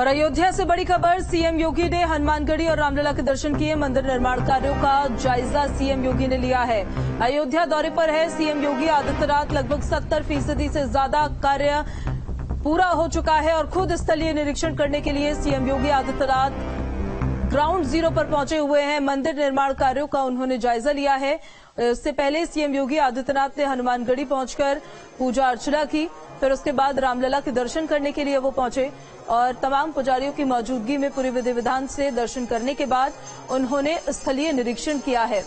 और अयोध्या से बड़ी खबर, सीएम योगी ने हनुमानगढ़ी और रामलला के दर्शन किए। मंदिर निर्माण कार्यों का जायजा सीएम योगी ने लिया है। अयोध्या दौरे पर है सीएम योगी आदित्यनाथ। लगभग 70% से ज्यादा कार्य पूरा हो चुका है और खुद स्थलीय निरीक्षण करने के लिए CM Yogi Adityanath ground zero पर पहुंचे हुए हैं। मंदिर निर्माण कार्यों का उन्होंने जायजा लिया है। इससे पहले सीएम योगी आदित्यनाथ ने हनुमानगढ़ी पहुंचकर पूजा अर्चना की, फिर उसके बाद रामलला के दर्शन करने के लिए वो पहुंचे और तमाम पुजारियों की मौजूदगी में पूरे विधि विधान से दर्शन करने के बाद उन्होंने स्थलीय निरीक्षण किया है।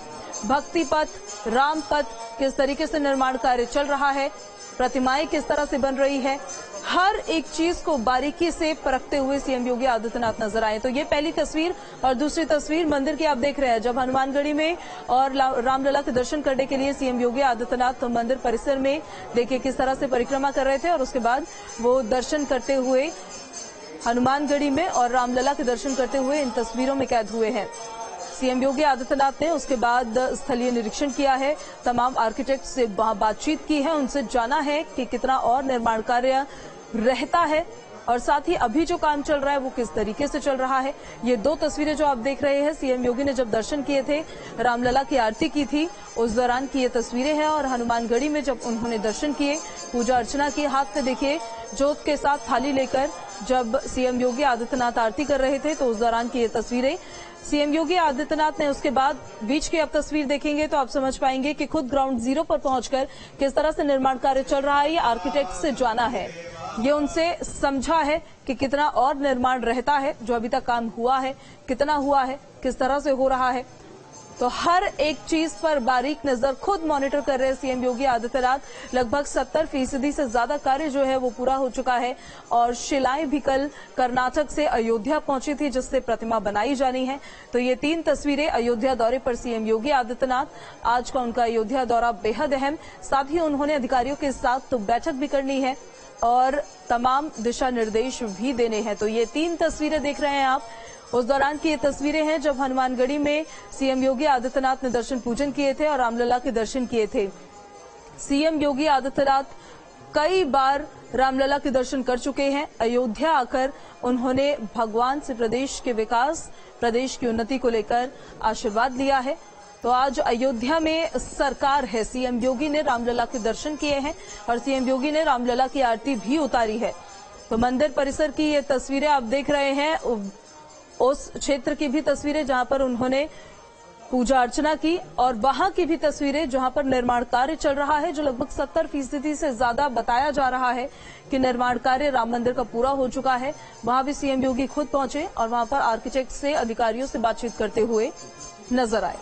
भक्ति पथ, राम पथ किस तरीके से निर्माण कार्य चल रहा है, प्रतिमाएं किस तरह से बन रही है, हर एक चीज को बारीकी से परखते हुए सीएम योगी आदित्यनाथ नजर आए। तो ये पहली तस्वीर और दूसरी तस्वीर मंदिर की आप देख रहे हैं, जब हनुमानगढ़ी में और रामलला के दर्शन करने के लिए सीएम योगी आदित्यनाथ मंदिर परिसर में देखिए किस तरह से परिक्रमा कर रहे थे और उसके बाद वो दर्शन करते हुए हनुमानगढ़ी में और रामलला के दर्शन करते हुए इन तस्वीरों में कैद हुए हैं। सीएम योगी आदित्यनाथ ने उसके बाद स्थलीय निरीक्षण किया है, तमाम आर्किटेक्ट से बातचीत की है, उनसे जाना है कि कितना और निर्माण कार्य रहता है और साथ ही अभी जो काम चल रहा है वो किस तरीके से चल रहा है। ये दो तस्वीरें जो आप देख रहे हैं, सीएम योगी ने जब दर्शन किए थे, रामलला की आरती की थी, उस दौरान की ये तस्वीरें हैं और हनुमानगढ़ी में जब उन्होंने दर्शन किए, पूजा अर्चना की, हाथ में देखिए जोत के साथ थाली लेकर जब सीएम योगी आदित्यनाथ आरती कर रहे थे, तो उस दौरान की ये तस्वीरें। सीएम योगी आदित्यनाथ ने उसके बाद बीच की अब तस्वीर देखेंगे तो आप समझ पाएंगे कि खुद ग्राउंड जीरो पर पहुंचकर किस तरह से निर्माण कार्य चल रहा है, ये आर्किटेक्ट से जाना है, ये उनसे समझा है कि कितना और निर्माण रहता है, जो अभी तक काम हुआ है, कितना हुआ है, किस तरह से हो रहा है। तो हर एक चीज पर बारीक नजर खुद मॉनिटर कर रहे हैं सीएम योगी आदित्यनाथ। लगभग 70% से ज्यादा कार्य जो है वो पूरा हो चुका है और शिलाएं भी कल कर्नाटक से अयोध्या पहुंची थी, जिससे प्रतिमा बनाई जानी है। तो ये 3 तस्वीरें अयोध्या दौरे पर सीएम योगी आदित्यनाथ। आज का उनका अयोध्या दौरा बेहद अहम, साथ ही उन्होंने अधिकारियों के साथ तो बैठक भी करनी है और तमाम दिशा निर्देश भी देने हैं। तो ये 3 तस्वीरें देख रहे हैं आप, उस दौरान की ये तस्वीरें हैं जब हनुमानगढ़ी में सीएम योगी आदित्यनाथ ने दर्शन पूजन किए थे और रामलला के दर्शन किए थे। सीएम योगी आदित्यनाथ कई बार रामलला के दर्शन कर चुके हैं। अयोध्या आकर उन्होंने भगवान से प्रदेश के विकास, प्रदेश की उन्नति को लेकर आशीर्वाद लिया है। तो आज अयोध्या में सरकार है, सीएम योगी ने रामलला के दर्शन किए हैं और सीएम योगी ने रामलला की आरती भी उतारी है। तो मंदिर परिसर की ये तस्वीरें आप देख रहे हैं, उस क्षेत्र की भी तस्वीरें जहां पर उन्होंने पूजा अर्चना की और वहां की भी तस्वीरें जहां पर निर्माण कार्य चल रहा है, जो लगभग 70% से ज्यादा बताया जा रहा है कि निर्माण कार्य राम मंदिर का पूरा हो चुका है। वहां भी सीएम योगी खुद पहुंचे और वहां पर आर्किटेक्ट से, अधिकारियों से बातचीत करते हुए नजर आए।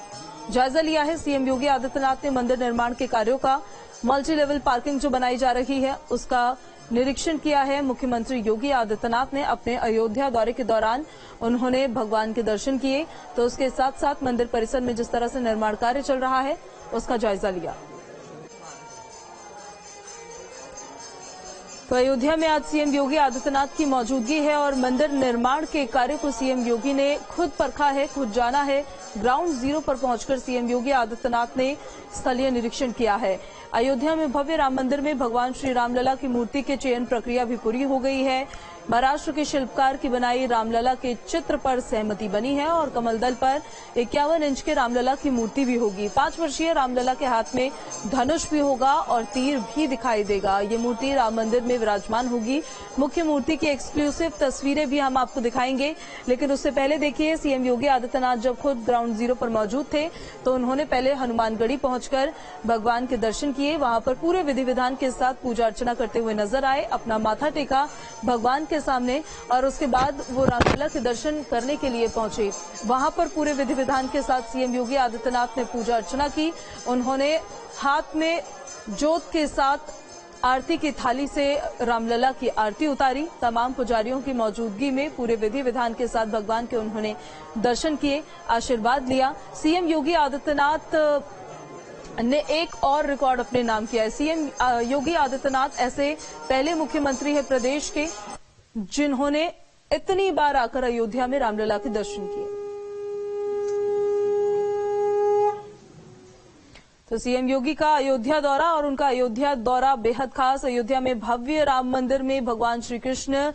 जायजा लिया है सीएम योगी आदित्यनाथ ने मंदिर निर्माण के कार्यों का। मल्टी लेवल पार्किंग जो बनाई जा रही है उसका निरीक्षण किया है मुख्यमंत्री योगी आदित्यनाथ ने। अपने अयोध्या दौरे के दौरान उन्होंने भगवान के दर्शन किए, तो उसके साथ साथ मंदिर परिसर में जिस तरह से निर्माण कार्य चल रहा है उसका जायजा लिया। तो अयोध्या में आज सीएम योगी आदित्यनाथ की मौजूदगी है और मंदिर निर्माण के कार्य को सीएम योगी ने खुद परखा है, खुद जाना है। ग्राउंड जीरो पर पहुंचकर सीएम योगी आदित्यनाथ ने स्थलीय निरीक्षण किया है। अयोध्या में भव्य राम मंदिर में भगवान श्री रामलला की मूर्ति के चयन प्रक्रिया भी पूरी हो गई है। महाराष्ट्र के शिल्पकार की बनाई रामलला के चित्र पर सहमति बनी है और कमल दल पर 51 इंच के रामलला की मूर्ति भी होगी। 5 वर्षीय रामलला के हाथ में धनुष भी होगा और तीर भी दिखाई देगा। ये मूर्ति राम मंदिर में विराजमान होगी। मुख्य मूर्ति की एक्सक्लूसिव तस्वीरें भी हम आपको दिखाएंगे, लेकिन उससे पहले देखिए सीएम योगी आदित्यनाथ जब खुद ग्राउंड जीरो पर मौजूद थे तो उन्होंने पहले हनुमानगढ़ी पहुंचकर भगवान के दर्शन किए। वहां पर पूरे विधि विधान के साथ पूजा अर्चना करते हुए नजर आए, अपना माथा टेका भगवान के सामने और उसके बाद वो रामलला के दर्शन करने के लिए पहुंचे। वहां पर पूरे विधि विधान के साथ सीएम योगी आदित्यनाथ ने पूजा अर्चना की। उन्होंने हाथ में जोत के साथ आरती की थाली से रामलला की आरती उतारी। तमाम पुजारियों की मौजूदगी में पूरे विधि विधान के साथ भगवान के उन्होंने दर्शन किए, आशीर्वाद लिया। सीएम योगी आदित्यनाथ ने एक और रिकॉर्ड अपने नाम किया है। सीएम योगी आदित्यनाथ ऐसे पहले मुख्यमंत्री है प्रदेश के जिन्होंने इतनी बार आकर अयोध्या में रामलला के दर्शन किए। तो सीएम योगी का अयोध्या दौरा और उनका अयोध्या दौरा बेहद खास। अयोध्या में भव्य राम मंदिर में भगवान श्री कृष्ण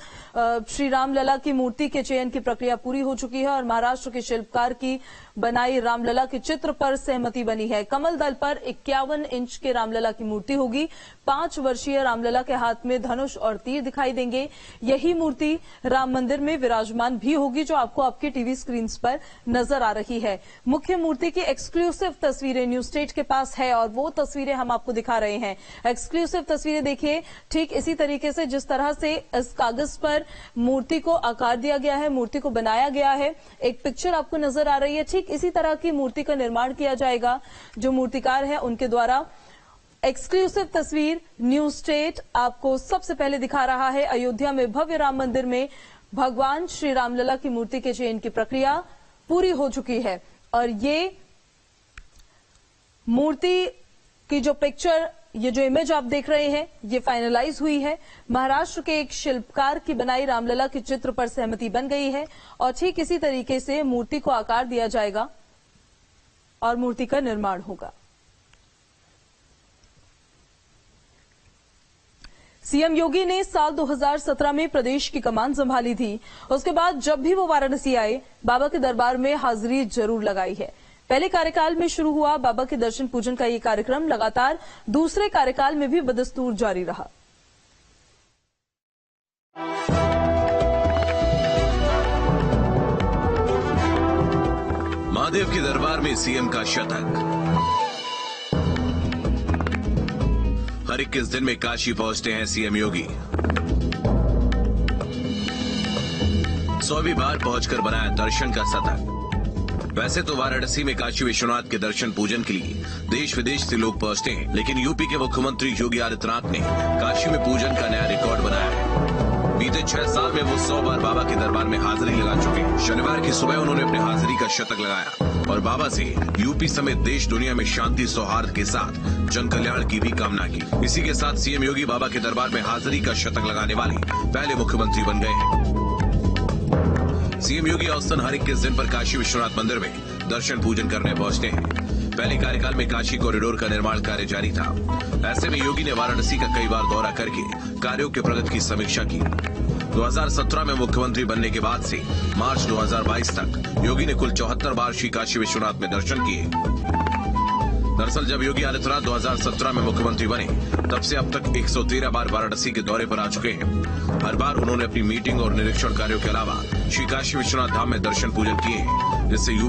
श्री रामलला की मूर्ति के चयन की प्रक्रिया पूरी हो चुकी है और महाराष्ट्र के शिल्पकार की बनाई रामलला के चित्र पर सहमति बनी है। कमल दल पर 51 इंच के रामलला की मूर्ति होगी। 5 वर्षीय रामलला के हाथ में धनुष और तीर दिखाई देंगे। यही मूर्ति राम मंदिर में विराजमान भी होगी, जो आपको आपके टीवी स्क्रीन पर नजर आ रही है। मुख्य मूर्ति की एक्सक्लूसिव तस्वीरें न्यूज स्टेट के पास है और वो तस्वीरें हम आपको दिखा रहे हैं। एक्सक्लूसिव तस्वीरें देखिए, ठीक इसी तरीके से जिस तरह से इस कागज पर मूर्ति को आकार दिया गया है, मूर्ति को बनाया गया है, एक पिक्चर आपको नजर आ रही है। ठीक इसी तरह की मूर्ति का निर्माण किया जाएगा जो मूर्तिकार है उनके द्वारा। एक्सक्लूसिव तस्वीर न्यूज स्टेट आपको सबसे पहले दिखा रहा है। अयोध्या में भव्य राम मंदिर में भगवान श्री रामलला की मूर्ति के चयन की प्रक्रिया पूरी हो चुकी है और ये मूर्ति की जो पिक्चर, ये जो इमेज आप देख रहे हैं, ये फाइनलाइज हुई है। महाराष्ट्र के एक शिल्पकार की बनाई रामलला के चित्र पर सहमति बन गई है और ठीक इसी तरीके से मूर्ति को आकार दिया जाएगा और मूर्ति का निर्माण होगा। सीएम योगी ने साल 2017 में प्रदेश की कमान संभाली थी। उसके बाद जब भी वो वाराणसी आए, बाबा के दरबार में हाजिरी जरूर लगाई है। पहले कार्यकाल में शुरू हुआ बाबा के दर्शन पूजन का ये कार्यक्रम लगातार दूसरे कार्यकाल में भी बदस्तूर जारी रहा। महादेव के दरबार में सीएम का शतक। हर 21 दिन में काशी पहुंचते हैं सीएम योगी। 100वीं बार पहुंचकर बनाया दर्शन का शतक। वैसे तो वाराणसी में काशी विश्वनाथ के दर्शन पूजन के लिए देश विदेश से लोग पहुंचते हैं, लेकिन यूपी के मुख्यमंत्री योगी आदित्यनाथ ने काशी में पूजन का नया रिकॉर्ड बनाया है। बीते 6 साल में वो 100 बार बाबा के दरबार में हाजिरी लगा चुके हैं। शनिवार की सुबह उन्होंने अपनी हाजिरी का शतक लगाया और बाबा से यूपी समेत देश दुनिया में शांति सौहार्द के साथ जन कल्याण की भी कामना की। इसी के साथ सीएम योगी बाबा के दरबार में हाजिरी का शतक लगाने वाले पहले मुख्यमंत्री बन गए हैं। सीएम योगी औसतन हर 21 दिन पर काशी विश्वनाथ मंदिर में दर्शन पूजन करने पहुंचते हैं। पहले कार्यकाल में काशी कॉरिडोर का निर्माण कार्य जारी था। ऐसे में योगी ने वाराणसी का कई बार दौरा करके कार्यों के प्रगति की समीक्षा की। 2017 में मुख्यमंत्री बनने के बाद से मार्च 2022 तक योगी ने कुल 74 बार श्री काशी विश्वनाथ में दर्शन किए। दरअसल जब योगी आदित्यनाथ 2017 में मुख्यमंत्री बने, तब से अब तक 113 बार वाराणसी के दौरे पर आ चुके हैं। हर बार उन्होंने अपनी मीटिंग और निरीक्षण कार्यों के अलावा श्री काशी विश्वनाथ धाम में दर्शन पूजन किए हैं, जिससे यूपी